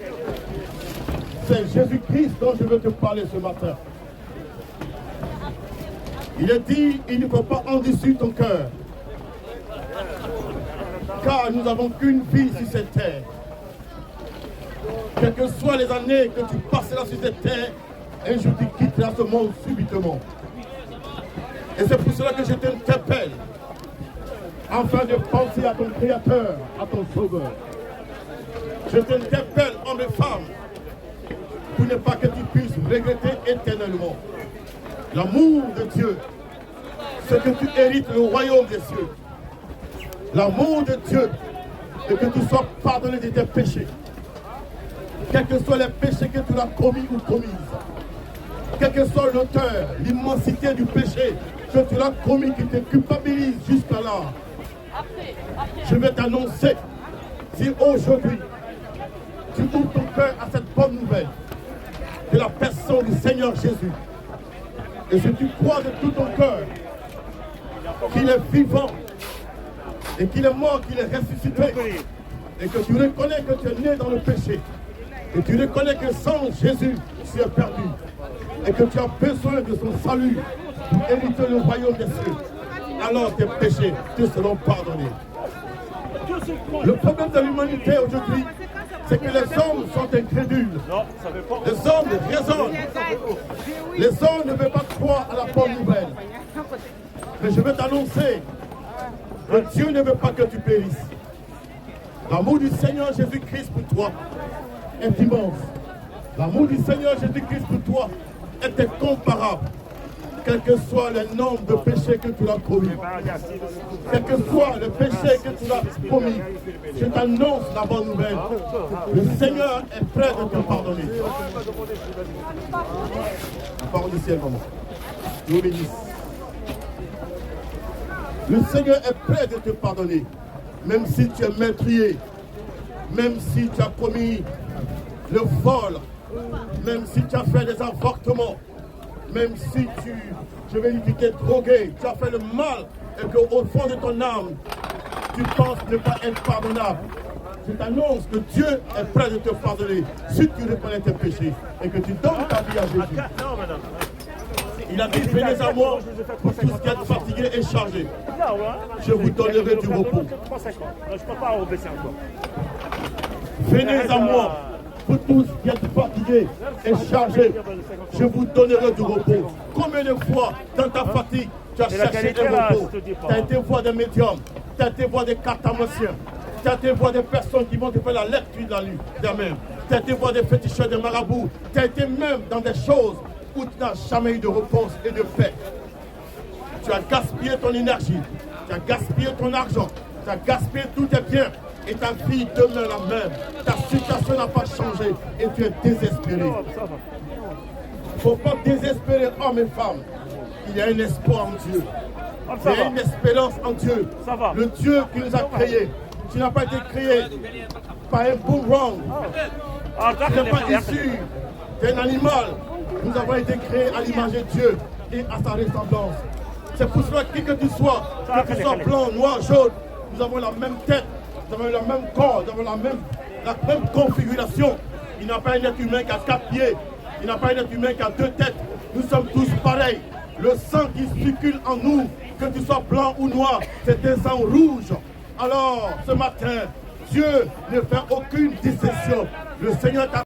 C'est Jésus-Christ dont je veux te parler ce matin. Il est dit, il ne faut pas endurcir ton cœur. Car nous n'avons qu'une vie sur cette terre. Quelles que soient les années que tu passeras sur cette terre, un jour tu quitteras ce monde subitement. Et c'est pour cela que je t'interpelle, afin de penser à ton Créateur, à ton Sauveur. Je t'interpelle, hommes et femmes, pour ne pas que tu puisses regretter éternellement l'amour de Dieu, ce que tu hérites le royaume des cieux. L'amour de Dieu, et que tu sois pardonné de tes péchés. Quels que soient les péchés que tu as commis ou commises, quel que soit l'auteur, l'immensité du péché que tu as commis qui te culpabilise jusqu'à là, je vais t'annoncer, si aujourd'hui tu ouvres ton cœur à cette bonne nouvelle de la personne du Seigneur Jésus, et si tu crois de tout ton cœur qu'il est vivant, et qu'il est mort, qu'il est ressuscité, et que tu reconnais que tu es né dans le péché, et tu reconnais que sans Jésus, tu es perdu, et que tu as besoin de son salut pour hériter le royaume des cieux, alors tes péchés te seront pardonnés. Le problème de l'humanité aujourd'hui, c'est que les hommes sont incrédules. Les hommes raisonnent. Les hommes ne veulent pas croire à la bonne nouvelle. Mais je vais t'annoncer que Dieu ne veut pas que tu périsses. L'amour du Seigneur Jésus-Christ pour toi est immense. L'amour du Seigneur Jésus-Christ pour toi est incomparable. Quel que soit le nombre de péchés que tu as commis, quel que soit le péché que tu as commis, je t'annonce la bonne nouvelle. Le Seigneur est prêt de te pardonner. La parole du ciel, maman. Dieu bénisse. Le Seigneur est prêt de te pardonner, même si tu es meurtrier, même si tu as commis le vol, même si tu as fait des avortements, même si je vais dire, tu t'es drogué, tu as fait le mal, et qu'au fond de ton âme, tu penses ne pas être pardonnable. Je t'annonce que Dieu est prêt de te pardonner si tu reconnais tes péchés et que tu donnes ta vie à Jésus. Il a dit, venez à moi pour tous qui êtes fatigués et chargés. Je vous donnerai du repos. Venez à moi pour tous qui êtes fatigués et chargés. Je vous donnerai du repos. Combien de fois dans ta fatigue tu as cherché un repos? Tu as été voir des médiums, tu as été voir des cartomanciens, tu as été voir des personnes qui vont te faire la lecture de la même. Tu as été voir des féticheurs, des marabouts. Tu as été même dans des choses où tu n'as jamais eu de repos et de paix. Tu as gaspillé ton énergie, tu as gaspillé ton argent, tu as gaspillé tous tes biens et ta vie demeure la même. Ta situation n'a pas changé et tu es désespéré. Il ne faut pas désespérer, hommes et femmes. Il y a un espoir en Dieu. Il y a une espérance en Dieu. Le Dieu qui nous a créés. Tu n'as pas été créé par un boomerang. Tu n'es pas issu d'un animal. Nous avons été créés à l'image de Dieu et à sa ressemblance. C'est pour cela que tu sois blanc, noir, jaune, nous avons la même tête, nous avons le même corps, nous avons la même configuration. Il n'y a pas un être humain qui a 4 pieds, il n'y a pas un être humain qui a 2 têtes. Nous sommes tous pareils. Le sang qui circule en nous, que tu sois blanc ou noir, c'est un sang rouge. Alors, ce matin, Dieu ne fait aucune distinction. Le Seigneur t'a